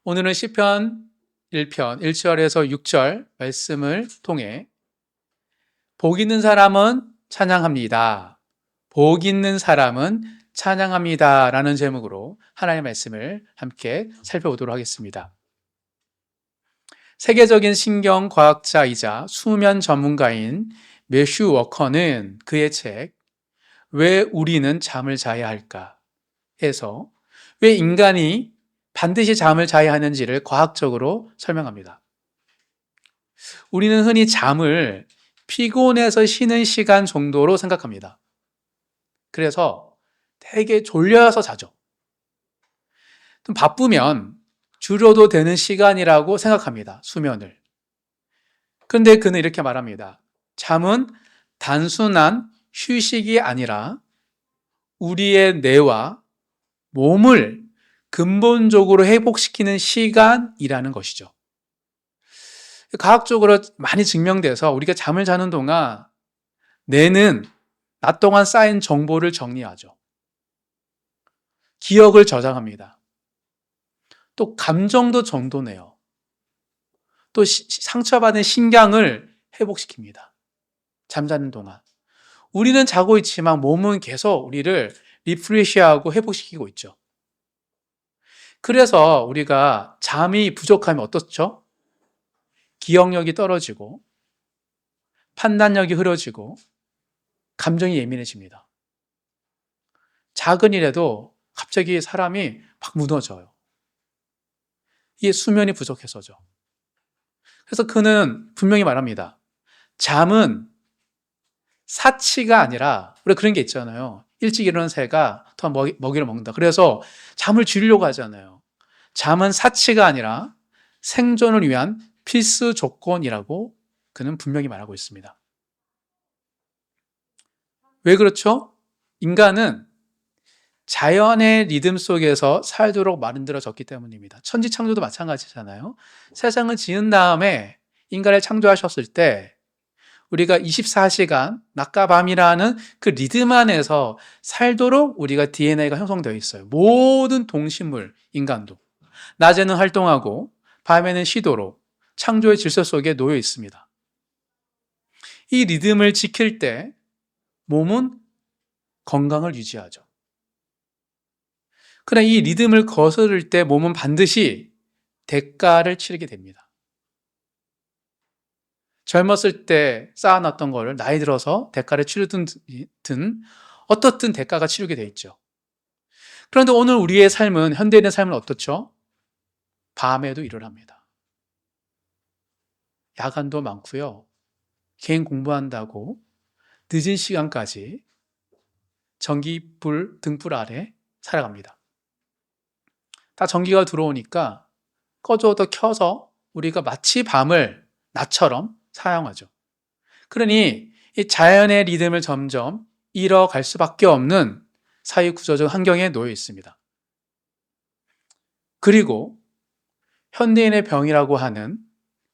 오늘은 시편 1편 1절에서 6절 말씀을 통해 복 있는 사람은 찬양합니다. 복 있는 사람은 찬양합니다. 라는 제목으로 하나님의 말씀을 함께 살펴보도록 하겠습니다. 세계적인 신경과학자이자 수면 전문가인 매슈 워커는 그의 책 왜 우리는 잠을 자야 할까? 에서 왜 인간이 반드시 잠을 자야 하는지를 과학적으로 설명합니다. 우리는 흔히 잠을 피곤해서 쉬는 시간 정도로 생각합니다. 그래서 되게 졸려서 자죠. 좀 바쁘면 줄여도 되는 시간이라고 생각합니다. 수면을. 그런데 그는 이렇게 말합니다. 잠은 단순한 휴식이 아니라 우리의 뇌와 몸을 근본적으로 회복시키는 시간이라는 것이죠. 과학적으로 많이 증명돼서 우리가 잠을 자는 동안 뇌는 낮 동안 쌓인 정보를 정리하죠. 기억을 저장합니다. 또 감정도 정돈해요. 또 상처받은 신경을 회복시킵니다. 잠자는 동안. 우리는 자고 있지만 몸은 계속 우리를 리프레시하고 회복시키고 있죠. 그래서 우리가 잠이 부족하면 어떻죠? 기억력이 떨어지고 판단력이 흐려지고 감정이 예민해집니다. 작은 일에도 갑자기 사람이 막 무너져요. 이게 수면이 부족해서죠. 그래서 그는 분명히 말합니다. 잠은 사치가 아니라, 우리가 그런 게 있잖아요. 일찍 일어나는 새가 더 먹이를 먹는다. 그래서 잠을 줄이려고 하잖아요. 잠은 사치가 아니라 생존을 위한 필수 조건이라고 그는 분명히 말하고 있습니다. 왜 그렇죠? 인간은 자연의 리듬 속에서 살도록 만들어졌기 때문입니다. 천지창조도 마찬가지잖아요. 세상을 지은 다음에 인간을 창조하셨을 때 우리가 24시간 낮과 밤이라는 그 리듬 안에서 살도록 우리가 DNA가 형성되어 있어요. 모든 동식물, 인간도. 낮에는 활동하고 밤에는 쉬도록 창조의 질서 속에 놓여 있습니다. 이 리듬을 지킬 때 몸은 건강을 유지하죠. 그러나 이 리듬을 거스를 때 몸은 반드시 대가를 치르게 됩니다. 젊었을 때 쌓아놨던 거를 나이 들어서 대가를 치르든 어떻든 대가가 치르게 돼 있죠. 그런데 오늘 우리의 삶은, 현대인의 삶은 어떻죠? 밤에도 일을 합니다. 야간도 많고요. 개인 공부한다고 늦은 시간까지 전기불, 등불 아래 살아갑니다. 다 전기가 들어오니까 꺼져도 켜서 우리가 마치 밤을 낮처럼 사용하죠. 그러니 이 자연의 리듬을 점점 잃어갈 수밖에 없는 사회구조적 환경에 놓여 있습니다. 그리고 현대인의 병이라고 하는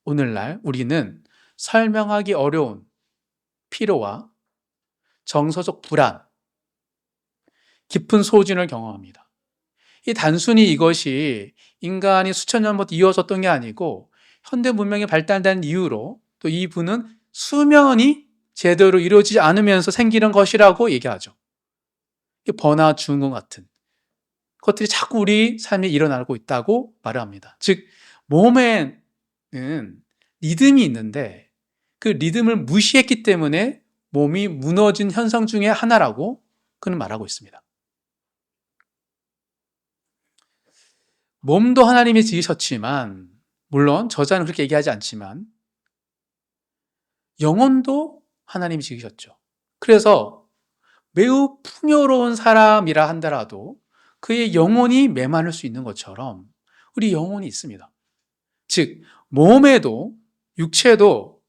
오늘날 우리는 설명하기 어려운 피로와 정서적 불안, 깊은 소진을 경험합니다. 이 단순히 이것이 인간이 수천 년부터 이어졌던 게 아니고 현대 문명이 발달된 이후로 또 이분은 수면이 제대로 이루어지지 않으면서 생기는 것이라고 얘기하죠. 번아웃 증후군 같은 것들이 자꾸 우리 삶에 일어나고 있다고 말을 합니다. 즉 몸에는 리듬이 있는데 그 리듬을 무시했기 때문에 몸이 무너진 현상 중에 하나라고 그는 말하고 있습니다. 몸도 하나님이 지으셨지만, 물론 저자는 그렇게 얘기하지 않지만 영혼도 하나님이 지으셨죠. 그래서 매우 풍요로운 사람이라 한다라도 그의 영혼이 메마를 수 있는 것처럼 우리 영혼이 있습니다. 즉 몸에도 육체도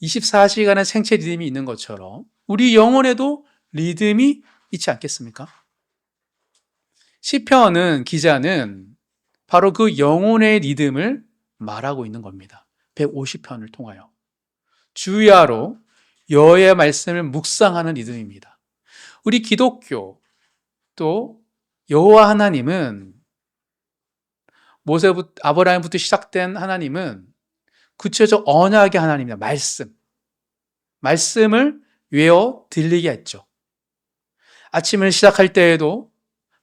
24시간의 생체 리듬이 있는 것처럼 우리 영혼에도 리듬이 있지 않겠습니까? 시편은 기자는 바로 그 영혼의 리듬을 말하고 있는 겁니다. 150편을 통하여 주야로 여호와의 말씀을 묵상하는 리듬입니다. 우리 기독교 또 여호와 하나님은 모세부터 아브라함부터 시작된 하나님은 구체적 언약의 하나님입니다. 말씀을 외워 들리게 했죠. 아침을 시작할 때에도,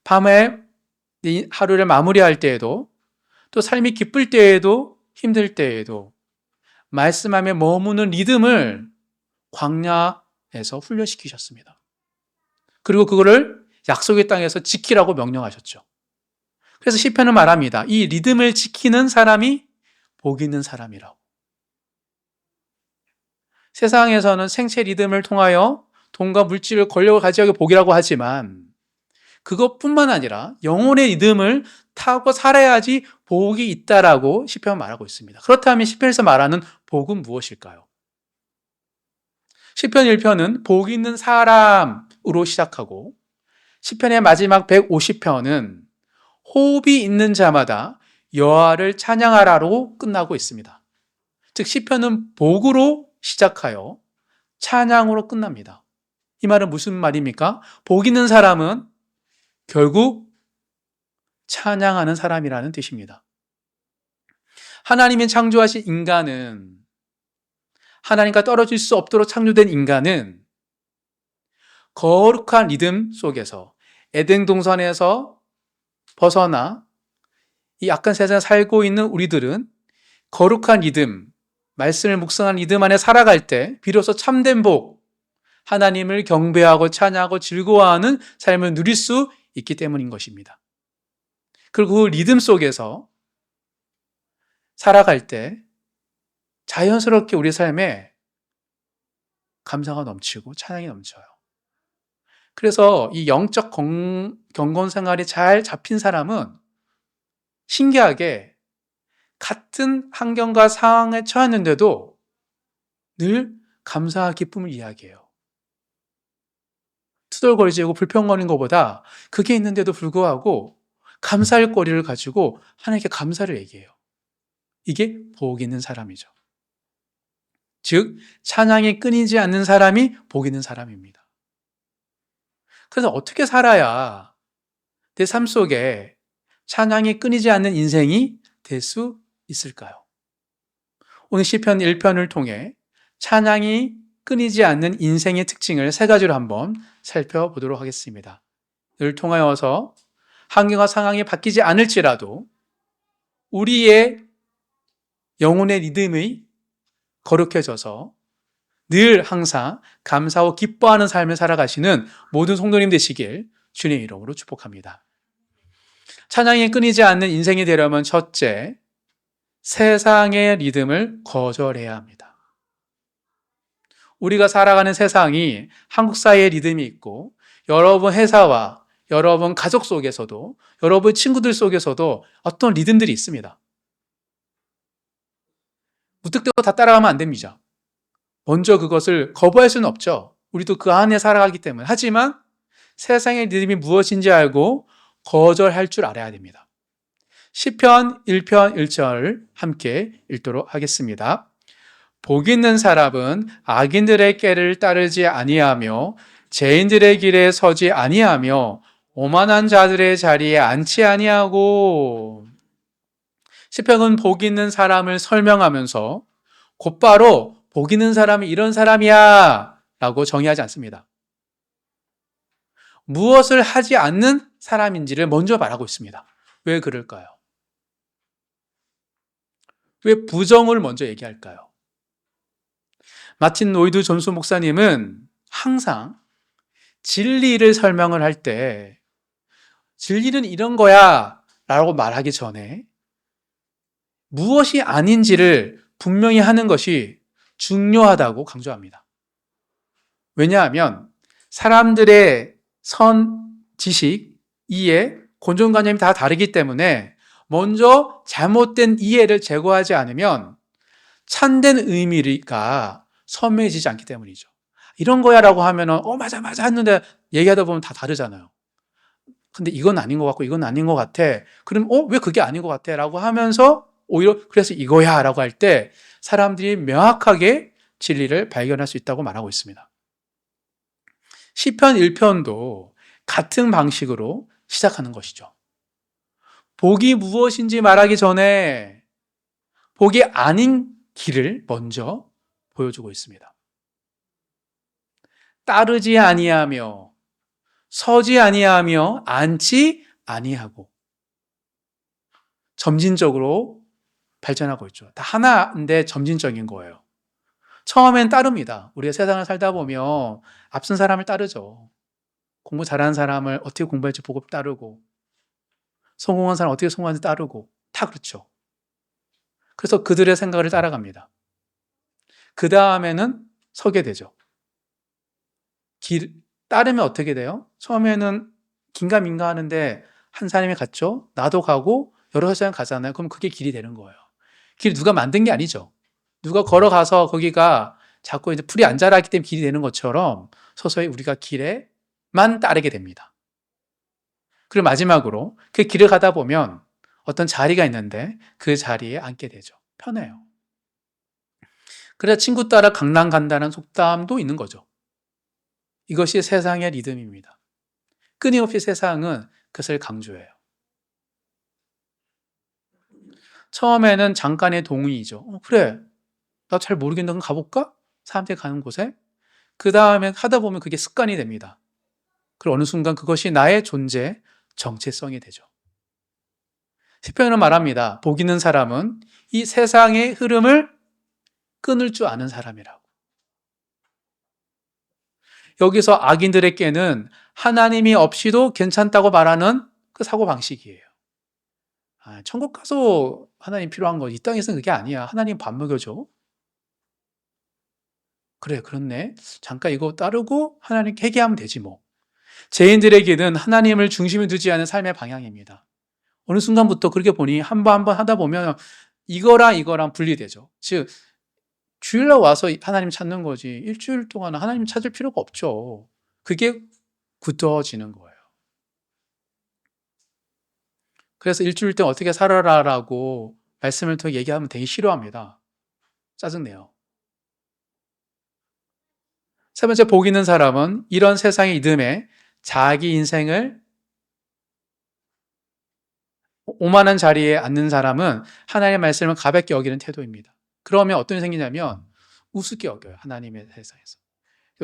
밤에 하루를 마무리할 때에도, 또 삶이 기쁠 때에도, 힘들 때에도 말씀하며 머무는 리듬을 광야에서 훈련시키셨습니다. 그리고 그거를 약속의 땅에서 지키라고 명령하셨죠. 그래서 시편은 말합니다. 이 리듬을 지키는 사람이 복 있는 사람이라고. 세상에서는 생체 리듬을 통하여 돈과 물질을 권력을 가지고 복이라고 하지만 그것뿐만 아니라 영혼의 리듬을 타고 살아야지 복이 있다라고 시편은 말하고 있습니다. 그렇다면 시편에서 말하는 복은 무엇일까요? 시편 1편은 복 있는 사람으로 시작하고 시편의 마지막 150편은 호흡이 있는 자마다 여호와를 찬양하라로 끝나고 있습니다. 즉 시편은 복으로 시작하여 찬양으로 끝납니다. 이 말은 무슨 말입니까? 복 있는 사람은 결국 찬양하는 사람이라는 뜻입니다. 하나님이 창조하신 인간은, 하나님과 떨어질 수 없도록 창조된 인간은 거룩한 리듬 속에서 에덴 동산에서 벗어나 이 악한 세상에 살고 있는 우리들은 거룩한 리듬, 말씀을 묵상한 리듬 안에 살아갈 때 비로소 참된 복, 하나님을 경배하고 찬양하고 즐거워하는 삶을 누릴 수 있기 때문인 것입니다. 그리고 그 리듬 속에서 살아갈 때 자연스럽게 우리 삶에 감사가 넘치고 찬양이 넘쳐요. 그래서 이 영적 경건 생활이 잘 잡힌 사람은 신기하게 같은 환경과 상황에 처했는데도 늘 감사와 기쁨을 이야기해요. 투덜거리고 불평거리는 것보다 그게 있는데도 불구하고 감사할 거리를 가지고 하나님께 감사를 얘기해요. 이게 복 있는 사람이죠. 즉 찬양이 끊이지 않는 사람이 복 있는 사람입니다. 그래서 어떻게 살아야 내 삶 속에 찬양이 끊이지 않는 인생이 될 수 있을까요? 오늘 시편 1편을 통해 찬양이 끊이지 않는 인생의 특징을 3가지로 한번 살펴보도록 하겠습니다. 이를 통하여서 환경과 상황이 바뀌지 않을지라도 우리의 영혼의 리듬이 거룩해져서 늘 항상 감사하고 기뻐하는 삶을 살아가시는 모든 성도님 되시길 주님의 이름으로 축복합니다. 찬양이 끊이지 않는 인생이 되려면 첫째, 세상의 리듬을 거절해야 합니다. 우리가 살아가는 세상이 한국 사회의 리듬이 있고 여러분 회사와 여러분 가족 속에서도 여러분 친구들 속에서도 어떤 리듬들이 있습니다. 무턱대고 다 따라가면 안 됩니다. 먼저 그것을 거부할 수는 없죠. 우리도 그 안에 살아가기 때문에. 하지만 세상의 리듬이 무엇인지 알고 거절할 줄 알아야 됩니다. 시편 1편 1절 함께 읽도록 하겠습니다. 복 있는 사람은 악인들의 꾀를 따르지 아니하며 죄인들의 길에 서지 아니하며 오만한 자들의 자리에 앉지 아니하고. 시편은 복 있는 사람을 설명하면서 곧바로 복 있는 사람이 이런 사람이야 라고 정의하지 않습니다. 무엇을 하지 않는 사람인지를 먼저 말하고 있습니다. 왜 그럴까요? 왜 부정을 먼저 얘기할까요? 마틴 로이드 존스 목사님은 항상 진리를 설명을 할 때 진리는 이런 거야 라고 말하기 전에 무엇이 아닌지를 분명히 하는 것이 중요하다고 강조합니다. 왜냐하면 사람들의 지식, 이해, 고정관념이 다 다르기 때문에 먼저 잘못된 이해를 제거하지 않으면 참된 의미가 선명해지지 않기 때문이죠. 이런 거야 라고 하면은 맞아 했는데 얘기하다 보면 다 다르잖아요. 근데 이건 아닌 것 같고 이건 아닌 것 같아. 그럼 왜 그게 아닌 것 같아? 라고 하면서 오히려 그래서 이거야 라고 할 때 사람들이 명확하게 진리를 발견할 수 있다고 말하고 있습니다. 시편 1편도 같은 방식으로 시작하는 것이죠. 복이 무엇인지 말하기 전에 복이 아닌 길을 먼저 보여주고 있습니다. 따르지 아니하며 서지 아니하며 앉지 아니하고 점진적으로 발전하고 있죠. 다 하나인데 점진적인 거예요. 처음엔 따릅니다. 우리가 세상을 살다 보면 앞선 사람을 따르죠. 공부 잘하는 사람을 어떻게 공부할지 보고 따르고, 성공한 사람 어떻게 성공하는지 따르고, 다 그렇죠. 그래서 그들의 생각을 따라갑니다. 그 다음에는 서게 되죠. 따르면 어떻게 돼요? 처음에는 긴가민가 하는데 한 사람이 갔죠. 나도 가고 여러 사람이 가잖아요. 그럼 그게 길이 되는 거예요. 길 누가 만든 게 아니죠. 누가 걸어가서 거기가 자꾸 이제 풀이 안 자라기 때문에 길이 되는 것처럼 서서히 우리가 길에만 따르게 됩니다. 그리고 마지막으로 그 길을 가다 보면 어떤 자리가 있는데 그 자리에 앉게 되죠. 편해요. 그래서 친구 따라 강남 간다는 속담도 있는 거죠. 이것이 세상의 리듬입니다. 끊임없이 세상은 그것을 강조해요. 처음에는 잠깐의 동의이죠. 그래, 나 잘 모르겠는데 그럼 가볼까? 사람들이 가는 곳에. 그 다음에 하다 보면 그게 습관이 됩니다. 그리고 어느 순간 그것이 나의 존재, 정체성이 되죠. 시편은 말합니다. 복 있는 사람은 이 세상의 흐름을 끊을 줄 아는 사람이라고. 여기서 악인들에게는 하나님이 없이도 괜찮다고 말하는 그 사고방식이에요. 천국 가서 하나님 필요한 거, 이 땅에서는 그게 아니야. 하나님 밥 먹여줘. 그래, 그렇네. 잠깐 이거 따르고 하나님 회개하면 되지 뭐. 죄인들에게는 하나님을 중심에 두지 않은 삶의 방향입니다. 어느 순간부터 그렇게 보니 한 번 하다 보면 이거랑 분리되죠. 즉 주일날 와서 하나님 찾는 거지 일주일 동안 하나님 찾을 필요가 없죠. 그게 굳어지는 거예요. 그래서 일주일 동안 어떻게 살아라라고 말씀을 통해 얘기하면 되게 싫어합니다. 짜증내요. 세 번째, 복 있는 사람은 이런 세상의 이듬해 자기 인생을 오만한 자리에 앉는 사람은 하나님의 말씀을 가볍게 여기는 태도입니다. 그러면 어떤 일이 생기냐면 우습게 여겨요. 하나님의 세상에서.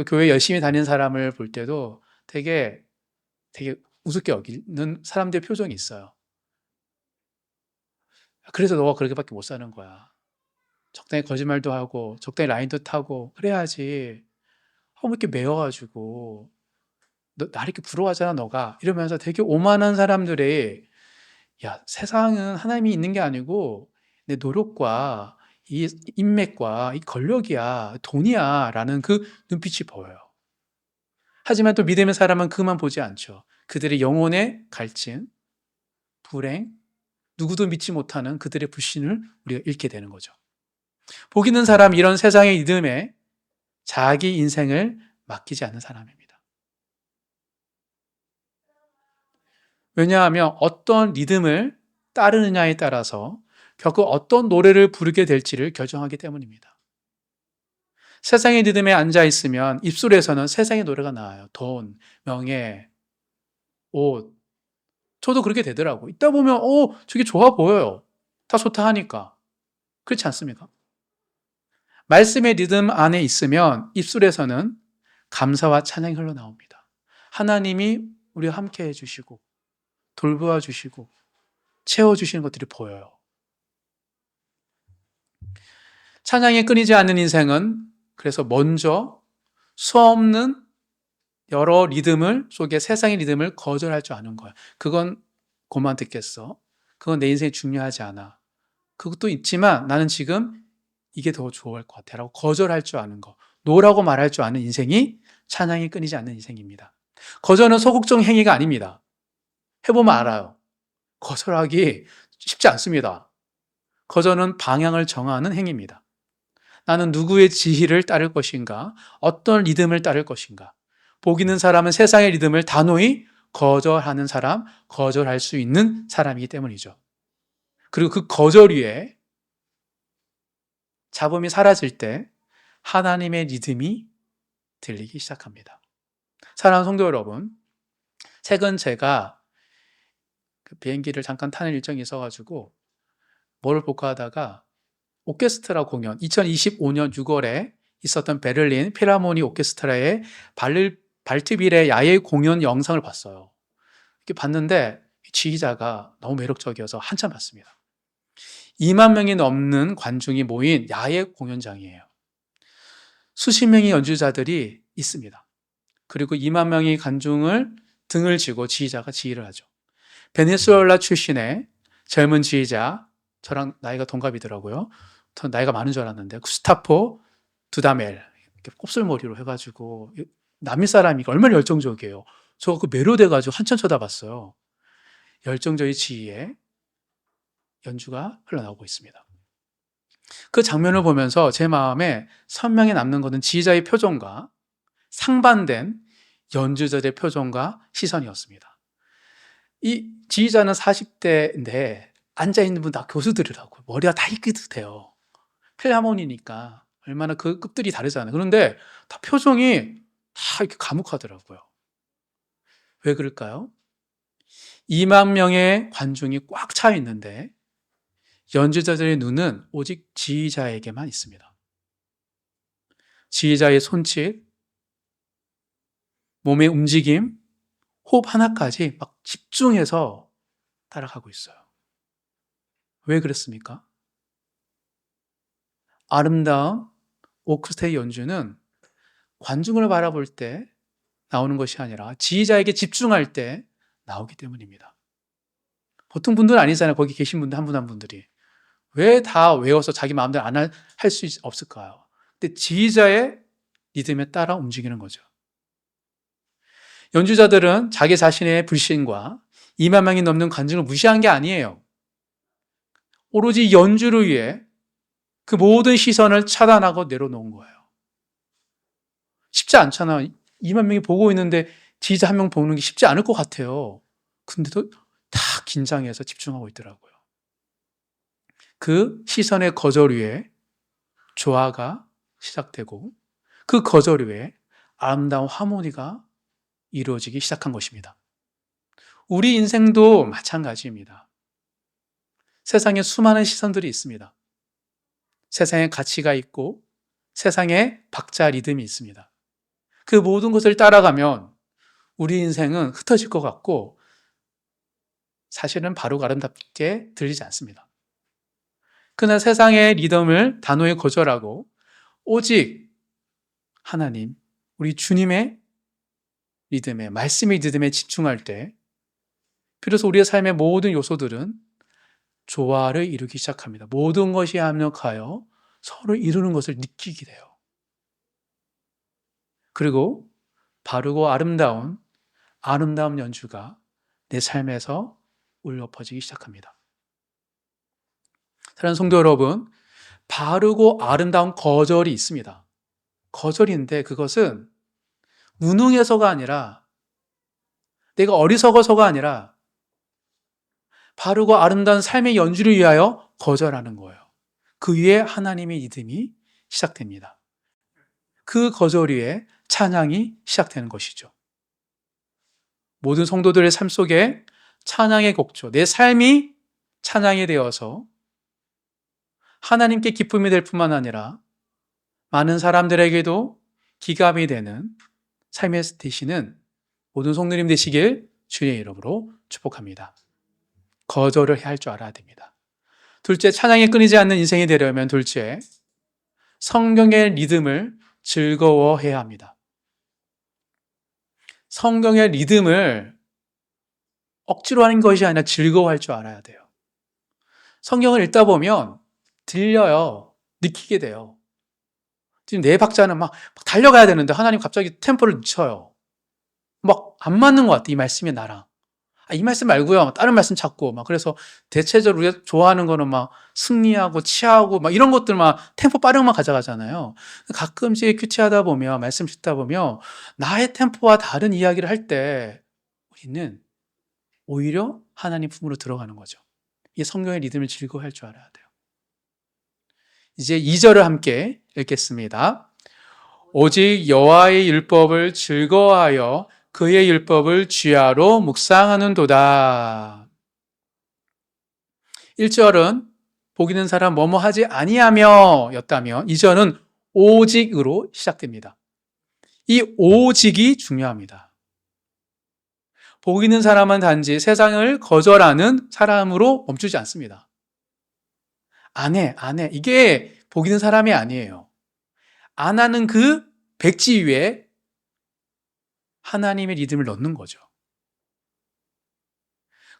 교회 열심히 다니는 사람을 볼 때도 되게 우습게 여기는 사람들의 표정이 있어요. 그래서 너가 그렇게밖에 못 사는 거야. 적당히 거짓말도 하고 적당히 라인도 타고 그래야지. 왜 이렇게 매워가지고 나 이렇게 부러워하잖아 너가. 이러면서 되게 오만한 사람들의 야, 세상은 하나님이 있는 게 아니고 내 노력과 이 인맥과 이 권력이야, 돈이야 라는 그 눈빛이 보여요. 하지만 또 믿음의 사람은 그만 보지 않죠. 그들의 영혼의 갈증, 불행, 누구도 믿지 못하는 그들의 불신을 우리가 잃게 되는 거죠. 복 있는 사람, 이런 세상의 이듬해 자기 인생을 맡기지 않는 사람입니다. 왜냐하면 어떤 리듬을 따르느냐에 따라서 결국 어떤 노래를 부르게 될지를 결정하기 때문입니다. 세상의 리듬에 앉아 있으면 입술에서는 세상의 노래가 나와요. 돈, 명예, 옷. 저도 그렇게 되더라고요. 있다 보면 저게 좋아 보여요. 다 좋다 하니까. 그렇지 않습니까? 말씀의 리듬 안에 있으면 입술에서는 감사와 찬양이 흘러나옵니다. 하나님이 우리와 함께 해주시고 돌보아 주시고 채워주시는 것들이 보여요. 찬양이 끊이지 않는 인생은 그래서 먼저 수없는 여러 리듬을 속에 세상의 리듬을 거절할 줄 아는 거야. 그건 고만 듣겠어. 그건 내 인생에 중요하지 않아. 그것도 있지만 나는 지금 이게 더 좋을 것 같아 라고 거절할 줄 아는 거. 노라고 말할 줄 아는 인생이 찬양이 끊이지 않는 인생입니다. 거절은 소극적 행위가 아닙니다. 해보면 알아요. 거절하기 쉽지 않습니다. 거절은 방향을 정하는 행위입니다. 나는 누구의 지휘를 따를 것인가? 어떤 리듬을 따를 것인가? 복 있는 사람은 세상의 리듬을 단호히 거절하는 사람, 거절할 수 있는 사람이기 때문이죠. 그리고 그 거절 위에 잡음이 사라질 때 하나님의 리듬이 들리기 시작합니다. 사랑하는 성도 여러분, 최근 제가 그 비행기를 잠깐 타는 일정이 있어가지고 뭐를 볼까 하다가 오케스트라 공연, 2025년 6월에 있었던 베를린 필하모니 오케스트라의 발트빌의 야외 공연 영상을 봤어요. 이렇게 봤는데 지휘자가 너무 매력적이어서 한참 봤습니다. 2만 명이 넘는 관중이 모인 야외 공연장이에요. 수십 명의 연주자들이 있습니다. 그리고 2만 명의 관중을 등을 지고 지휘자가 지휘를 하죠. 베네수엘라 출신의 젊은 지휘자, 저랑 나이가 동갑이더라고요. 더 나이가 많은 줄 알았는데 구스타포 두다멜, 이렇게 곱슬머리로 해가지고 남미 사람이니까 얼마나 열정적이에요. 저 그 매료돼가지고 한참 쳐다봤어요. 열정적인 지휘의 연주가 흘러나오고 있습니다. 그 장면을 보면서 제 마음에 선명히 남는 것은 지휘자의 표정과 상반된 연주자들의 표정과 시선이었습니다. 이 지휘자는 40대인데 앉아있는 분 다 교수들이라고. 머리가 다 희끗해요. 필하모니니까 얼마나 그 급들이 다르잖아요. 그런데 다 표정이 다 이렇게 감옥하더라고요. 왜 그럴까요? 2만 명의 관중이 꽉 차 있는데 연주자들의 눈은 오직 지휘자에게만 있습니다. 지휘자의 손짓, 몸의 움직임, 호흡 하나까지 막 집중해서 따라가고 있어요. 왜 그랬습니까? 아름다운 오크스트라의 연주는 관중을 바라볼 때 나오는 것이 아니라 지휘자에게 집중할 때 나오기 때문입니다. 보통 분들은 아니잖아요. 거기 계신 분들 한 분 한 분들이. 왜 다 외워서 자기 마음대로 안 할 수 없을까요? 근데 지휘자의 리듬에 따라 움직이는 거죠. 연주자들은 자기 자신의 불신과 2만 명이 넘는 관중을 무시한 게 아니에요. 오로지 연주를 위해 그 모든 시선을 차단하고 내려놓은 거예요. 쉽지 않잖아. 2만 명이 보고 있는데 지휘자 한 명 보는 게 쉽지 않을 것 같아요. 근데도 다 긴장해서 집중하고 있더라고요. 그 시선의 거절 위에 조화가 시작되고 그 거절 위에 아름다운 하모니가 이루어지기 시작한 것입니다. 우리 인생도 마찬가지입니다. 세상에 수많은 시선들이 있습니다. 세상에 가치가 있고 세상에 박자 리듬이 있습니다. 그 모든 것을 따라가면 우리 인생은 흩어질 것 같고 사실은 바로 아름답게 들리지 않습니다. 그러나 세상의 리듬을 단호히 거절하고 오직 하나님, 우리 주님의 리듬에, 말씀의 리듬에 집중할 때 비로소 우리의 삶의 모든 요소들은 조화를 이루기 시작합니다. 모든 것이 합력하여 서로 이루는 것을 느끼게 돼요. 그리고 바르고 아름다운 연주가 내 삶에서 울려 퍼지기 시작합니다. 사랑하는 성도 여러분, 바르고 아름다운 거절이 있습니다. 거절인데 그것은 무능해서가 아니라 내가 어리석어서가 아니라 바르고 아름다운 삶의 연주를 위하여 거절하는 거예요. 그 위에 하나님의 리듬이 시작됩니다. 그 거절 위에 찬양이 시작되는 것이죠. 모든 성도들의 삶 속에 찬양의 곡조, 내 삶이 찬양이 되어서 하나님께 기쁨이 될 뿐만 아니라 많은 사람들에게도 기감이 되는 삶의 되시는 모든 성도님 되시길 주의 이름으로 축복합니다. 거절을 할 줄 알아야 됩니다. 둘째, 찬양이 끊이지 않는 인생이 되려면 둘째, 성경의 리듬을 즐거워해야 합니다. 성경의 리듬을 억지로 하는 것이 아니라 즐거워할 줄 알아야 돼요. 성경을 읽다 보면 들려요. 느끼게 돼요. 지금 내 박자는 막 달려가야 되는데 하나님 갑자기 템포를 늦춰요. 막 안 맞는 것 같아, 이 말씀이 나랑. 이 말씀 말고요. 다른 말씀 찾고 막 그래서 대체적으로 우리가 좋아하는 거는 막 승리하고 치하고 막 이런 것들만 템포 빠른 것만 가져가잖아요. 가끔씩 큐티하다 보면 말씀 듣다 보면 나의 템포와 다른 이야기를 할 때 우리는 오히려 하나님 품으로 들어가는 거죠. 이 성경의 리듬을 즐거워할 줄 알아야 돼요. 이제 2절을 함께 읽겠습니다. 오직 여호와의 율법을 즐거워하여 그의 율법을 주야로 묵상하는도다. 1절은 복 있는 사람 뭐뭐 하지 아니하며 였다면 2절은 오직으로 시작됩니다. 이 오직이 중요합니다. 복 있는 사람은 단지 세상을 거절하는 사람으로 멈추지 않습니다. 안 해. 이게 복 있는 사람이 아니에요. 안 하는 그 백지 위에 하나님의 리듬을 넣는 거죠.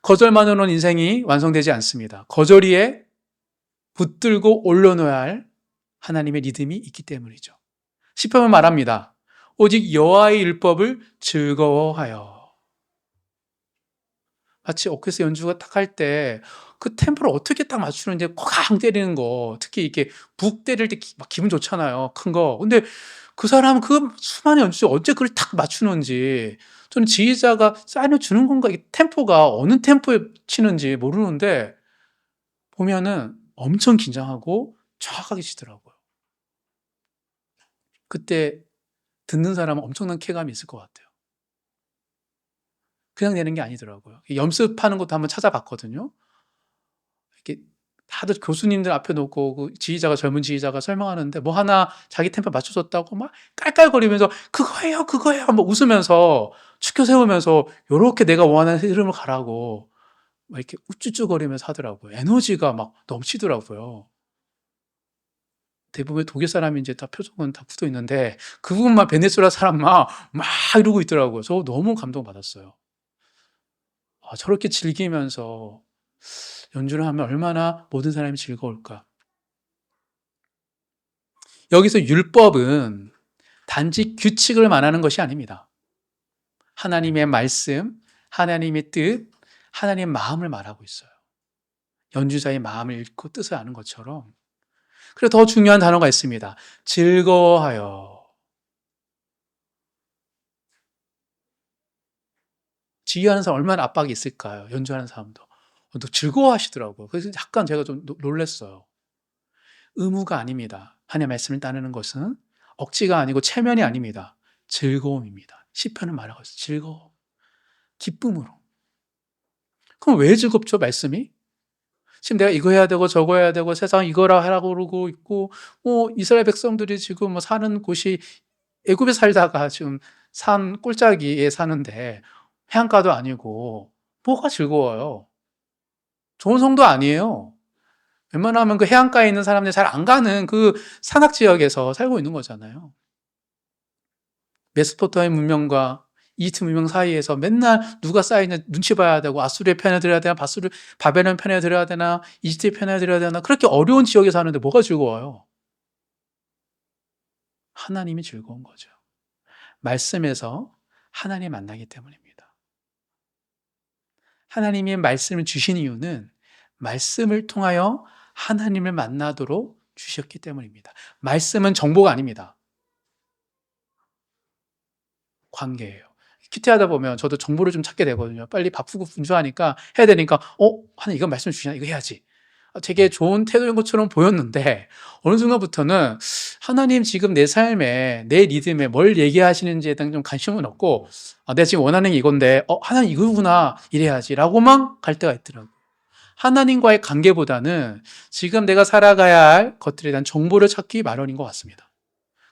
거절만으로는 인생이 완성되지 않습니다. 거절 위에 붙들고 올려놓아야 할 하나님의 리듬이 있기 때문이죠. 시편은 말합니다. 오직 여호와의 율법을 즐거워하여. 마치 오케스트라 연주가 딱 할 때 그 템포를 어떻게 딱 맞추는지 쾅 때리는 거, 특히 이렇게 북 때릴 때 막 기분 좋잖아요. 큰 거. 근데 그 사람은 그 수많은 연주 중에 어째 그걸 딱 맞추는지, 저는 지휘자가 사인을 주는 건가, 이 템포가 어느 템포에 치는지 모르는데 보면은 엄청 긴장하고 정확하게 치더라고요. 그때 듣는 사람은 엄청난 쾌감이 있을 것 같아요. 그냥 내는 게 아니더라고요. 연습하는 것도 한번 찾아봤거든요. 이렇게 다들 교수님들 앞에 놓고 그 지휘자가, 젊은 지휘자가 설명하는데 뭐 하나 자기 템포 맞춰줬다고 막 깔깔거리면서 그거예요 뭐 웃으면서 추켜 세우면서 요렇게 내가 원하는 흐름을 가라고 막 이렇게 우쭈쭈거리면서 하더라고요. 에너지가 막 넘치더라고요. 대부분 독일 사람이 이제 다 표정은 다 굳어 있는데 그분만 베네수엘라 사람만 막 이러고 있더라고요. 저 너무 감동받았어요. 아, 저렇게 즐기면서 연주를 하면 얼마나 모든 사람이 즐거울까. 여기서 율법은 단지 규칙을 말하는 것이 아닙니다. 하나님의 말씀, 하나님의 뜻, 하나님의 마음을 말하고 있어요. 연주자의 마음을 읽고 뜻을 아는 것처럼. 그리고 더 중요한 단어가 있습니다. 즐거워하여. 지휘하는 사람 얼마나 압박이 있을까요? 연주하는 사람도. 또 즐거워하시더라고요. 그래서 약간 제가 좀 놀랐어요. 의무가 아닙니다. 하나님의 말씀을 따르는 것은 억지가 아니고 체면이 아닙니다. 즐거움입니다. 시편은 말하고 있어요. 즐거워. 기쁨으로. 그럼 왜 즐겁죠, 말씀이? 지금 내가 이거 해야 되고 저거 해야 되고 세상 이거라 하라고 그러고 있고, 이스라엘 백성들이 지금 뭐 사는 곳이 애굽에 살다가 지금 산 꼴짜기에 사는데 해안가도 아니고 뭐가 즐거워요? 좋은 성도 아니에요. 웬만하면 그 해안가에 있는 사람들이 잘 안 가는 그 산악 지역에서 살고 있는 거잖아요. 메소포타미아 문명과 이집트 문명 사이에서 맨날 누가 쌓이냐 눈치 봐야 되고, 아수르의 편에 들어야 되나, 바벨론 편에 들어야 되나, 이집트의 편에 들어야 되나, 그렇게 어려운 지역에 사는데 뭐가 즐거워요? 하나님이 즐거운 거죠. 말씀에서 하나님 만나기 때문입니다. 하나님이 말씀을 주신 이유는 말씀을 통하여 하나님을 만나도록 주셨기 때문입니다. 말씀은 정보가 아닙니다. 관계예요. 큐티하다 보면 저도 정보를 좀 찾게 되거든요. 빨리 바쁘고 분주하니까 해야 되니까 하나님 이건 말씀 주시나, 이거 해야지. 되게 좋은 태도인 것처럼 보였는데 어느 순간부터는 하나님 지금 내 삶에, 내 리듬에 뭘 얘기하시는지에 대한 좀 관심은 없고, 내가 지금 원하는 게 이건데 하나님 이거구나, 이래야지 라고만 갈 때가 있더라고요. 하나님과의 관계보다는 지금 내가 살아가야 할 것들에 대한 정보를 찾기 마련인 것 같습니다.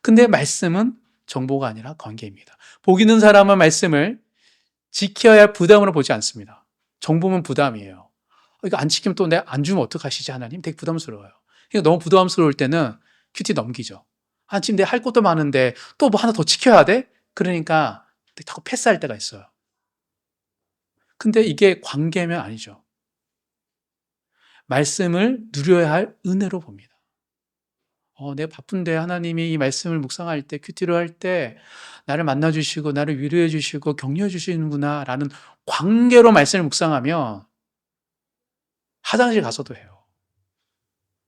근데 말씀은 정보가 아니라 관계입니다. 복 있는 사람은 말씀을 지켜야 할 부담으로 보지 않습니다. 정보면 부담이에요. 이거 안 지키면 또 내가 안 주면 어떡하시지, 하나님? 되게 부담스러워요. 그러니까 너무 부담스러울 때는 큐티 넘기죠. 지금 내가 할 것도 많은데 또 뭐 하나 더 지켜야 돼? 그러니까 자꾸 패스할 때가 있어요. 근데 이게 관계면 아니죠. 말씀을 누려야 할 은혜로 봅니다. 내가 바쁜데 하나님이 이 말씀을 묵상할 때, 큐티를 할 때 나를 만나주시고 나를 위로해 주시고 격려해 주시는구나 라는 관계로 말씀을 묵상하면 화장실 가서도 해요.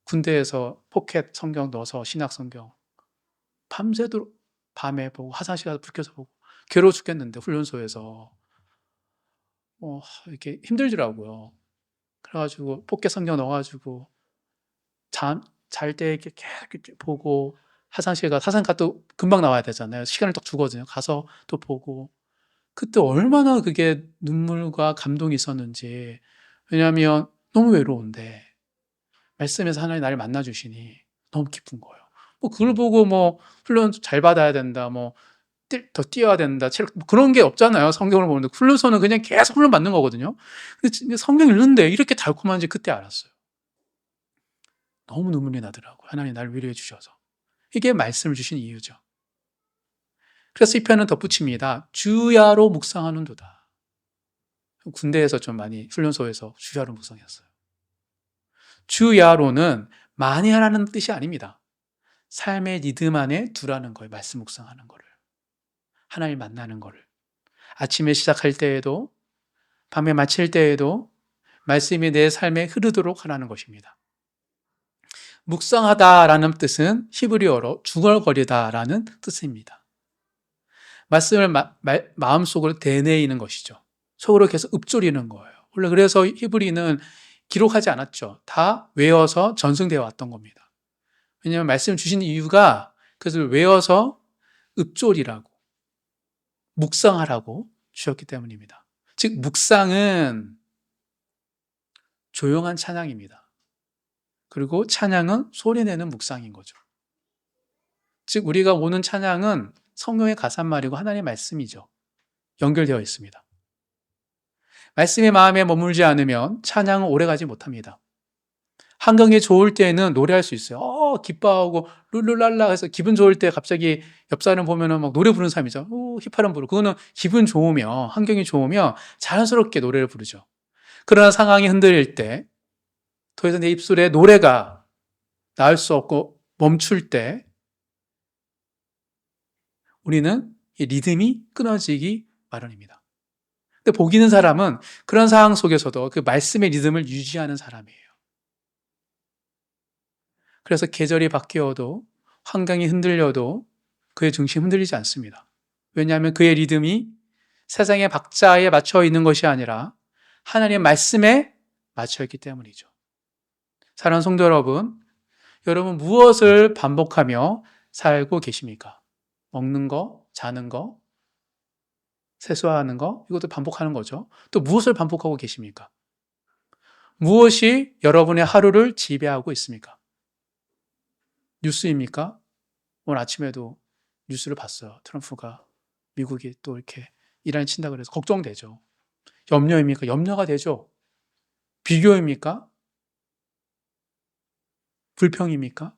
군대에서 포켓 성경 넣어서 신약 성경 밤새도록, 밤에 보고 화장실 가서 불 켜서 보고, 괴로워 죽겠는데 훈련소에서 이렇게 힘들더라고요. 그래가지고 포켓 성경 넣어가지고 잘 때 이렇게 계속 보고, 화장실 가 사상가 또 금방 나와야 되잖아요. 시간을 딱 주거든요. 가서 또 보고. 그때 얼마나 그게 눈물과 감동이 있었는지. 왜냐하면 너무 외로운데 말씀에서 하나님 나를 만나주시니 너무 기쁜 거예요. 그걸 보고 훈련 잘 받아야 된다, 더 뛰어야 된다, 그런 게 없잖아요. 성경을 보는데 훈련소는 그냥 계속 훈련 받는 거거든요. 근데 성경 읽는데 이렇게 달콤한지 그때 알았어요. 너무 눈물이 나더라고요. 하나님 나를 위로해 주셔서. 이게 말씀을 주신 이유죠. 그래서 이 편은 덧붙입니다. 주야로 묵상하는도다. 군대에서 좀 많이 훈련소에서 주야로 묵상했어요. 주야로는 많이 하라는 뜻이 아닙니다. 삶의 리듬 안에 두라는 거예요. 말씀 묵상하는 거를. 하나님 만나는 거를. 아침에 시작할 때에도 밤에 마칠 때에도 말씀이 내 삶에 흐르도록 하라는 것입니다. 묵상하다라는 뜻은 히브리어로 중얼거리다라는 뜻입니다. 말씀을 마음속으로 되뇌이는 것이죠. 속으로 계속 읊조리는 거예요. 원래 그래서 히브리는 기록하지 않았죠. 다 외워서 전승되어 왔던 겁니다. 왜냐하면 말씀 주신 이유가 그것을 외워서 읊조리라고, 묵상하라고 주셨기 때문입니다. 즉 묵상은 조용한 찬양입니다. 그리고 찬양은 소리내는 묵상인 거죠. 즉 우리가 오는 찬양은 성경의 가사말이고 하나님의 말씀이죠. 연결되어 있습니다. 말씀이 마음에 머물지 않으면 찬양은 오래가지 못합니다. 환경이 좋을 때는 노래할 수 있어요. 기뻐하고 룰루랄라 해서 기분 좋을 때 갑자기 옆 사람 보면은 막 노래 부르는 사람이죠. 휘파람 부르고. 그거는 기분 좋으면, 환경이 좋으면 자연스럽게 노래를 부르죠. 그러나 상황이 흔들릴 때, 더 이상 내 입술에 노래가 나올 수 없고 멈출 때 우리는 이 리듬이 끊어지기 마련입니다. 근데 복 있는 사람은 그런 상황 속에서도 그 말씀의 리듬을 유지하는 사람이에요. 그래서 계절이 바뀌어도 환경이 흔들려도 그의 중심이 흔들리지 않습니다. 왜냐하면 그의 리듬이 세상의 박자에 맞춰 있는 것이 아니라 하나님의 말씀에 맞춰 있기 때문이죠. 사랑하는 성도 여러분, 여러분 무엇을 반복하며 살고 계십니까? 먹는 거, 자는 거, 세수하는 거, 이것도 반복하는 거죠. 또 무엇을 반복하고 계십니까? 무엇이 여러분의 하루를 지배하고 있습니까? 뉴스입니까? 오늘 아침에도 뉴스를 봤어요. 트럼프가 미국이 또 이렇게 이란에 친다 그래서 걱정되죠. 염려입니까? 염려가 되죠. 비교입니까? 불평입니까?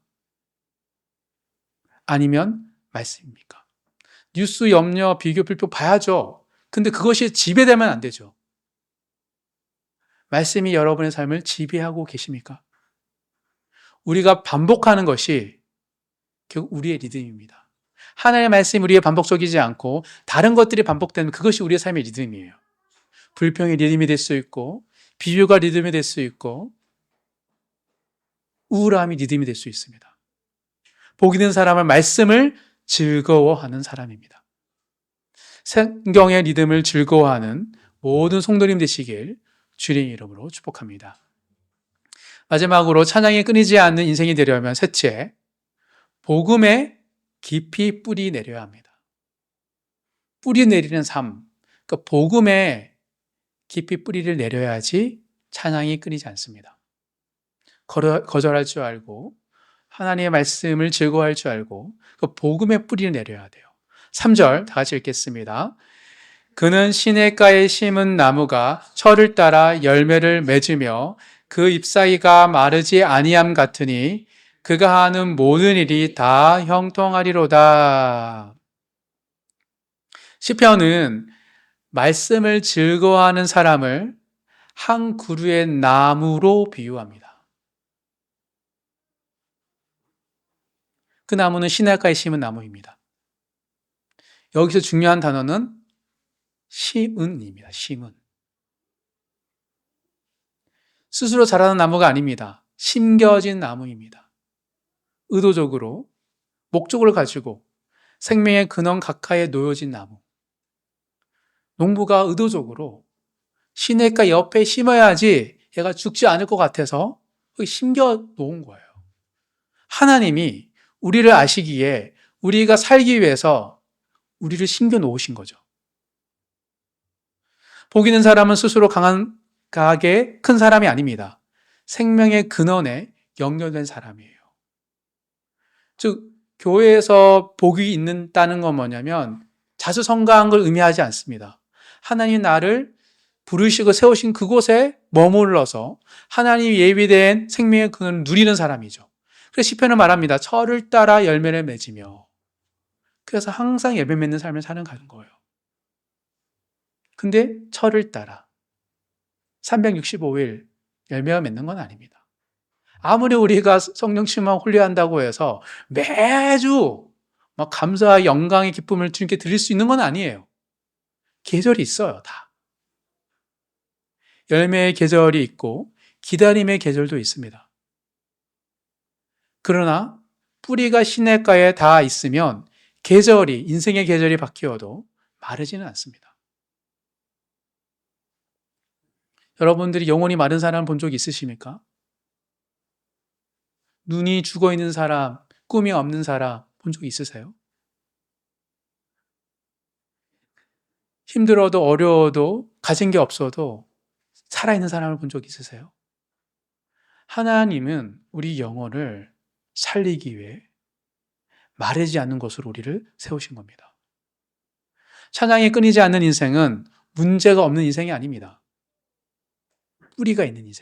아니면 말씀입니까? 뉴스, 염려, 비교, 불평 봐야죠. 근데 그것이 지배되면 안 되죠. 말씀이 여러분의 삶을 지배하고 계십니까? 우리가 반복하는 것이 결국 우리의 리듬입니다. 하나님의 말씀이 우리의 반복적이지 않고 다른 것들이 반복되는 그것이 우리의 삶의 리듬이에요. 불평이 리듬이 될 수 있고 비교가 리듬이 될 수 있고 우울함이 리듬이 될 수 있습니다. 복 있는 사람은 말씀을 즐거워하는 사람입니다. 성경의 리듬을 즐거워하는 모든 성도님 되시길 주님의 이름으로 축복합니다. 마지막으로 찬양이 끊이지 않는 인생이 되려면 셋째, 복음에 깊이 뿌리 내려야 합니다. 뿌리 내리는 삶, 그러니까 복음에 깊이 뿌리를 내려야지 찬양이 끊이지 않습니다. 거절할 줄 알고 하나님의 말씀을 즐거워할 줄 알고 그 복음의 뿌리를 내려야 돼요. 3절 다 같이 읽겠습니다. 그는 시냇가에 심은 나무가 철을 따라 열매를 맺으며 그 잎사귀가 마르지 아니함 같으니 그가 하는 모든 일이 다 형통하리로다. 시편은 말씀을 즐거워하는 사람을 한 그루의 나무로 비유합니다. 그 나무는 시냇가에 심은 나무입니다. 여기서 중요한 단어는 심은입니다. 심은. 스스로 자라는 나무가 아닙니다. 심겨진 나무입니다. 의도적으로 목적을 가지고 생명의 근원 가까이에 놓여진 나무. 농부가 의도적으로 시냇가 옆에 심어야지 얘가 죽지 않을 것 같아서 심겨 놓은 거예요. 하나님이 우리를 아시기에 우리가 살기 위해서 우리를 심겨 놓으신 거죠. 복 있는 사람은 스스로 강하게 큰 사람이 아닙니다. 생명의 근원에 연결된 사람이에요. 즉, 교회에서 복이 있다는 건 뭐냐면 자수성가한 걸 의미하지 않습니다. 하나님 나를 부르시고 세우신 그곳에 머물러서 하나님이 예비된 생명의 근원을 누리는 사람이죠. 그래서 시편은 말합니다. 철을 따라 열매를 맺으며. 그래서 항상 열매 맺는 삶을 사는 거예요. 근데 철을 따라 365일 열매가 맺는 건 아닙니다. 아무리 우리가 성령 충만 홀리한다고 해서 매주 막 감사와 영광의 기쁨을 주님께 드릴 수 있는 건 아니에요. 계절이 있어요, 다. 열매의 계절이 있고 기다림의 계절도 있습니다. 그러나 뿌리가 시냇가에 닿아 있으면 인생의 계절이 바뀌어도 마르지는 않습니다. 여러분들이 영혼이 마른 사람 본 적 있으십니까? 눈이 죽어 있는 사람, 꿈이 없는 사람 본 적 있으세요? 힘들어도 어려워도 가진 게 없어도 살아있는 사람을 본 적 있으세요? 하나님은 우리 영혼을 살리기 위해 마르지 않는 것으로 우리를 세우신 겁니다. 찬양이 끊이지 않는 인생은 문제가 없는 인생이 아닙니다. 뿌리가 있는 인생.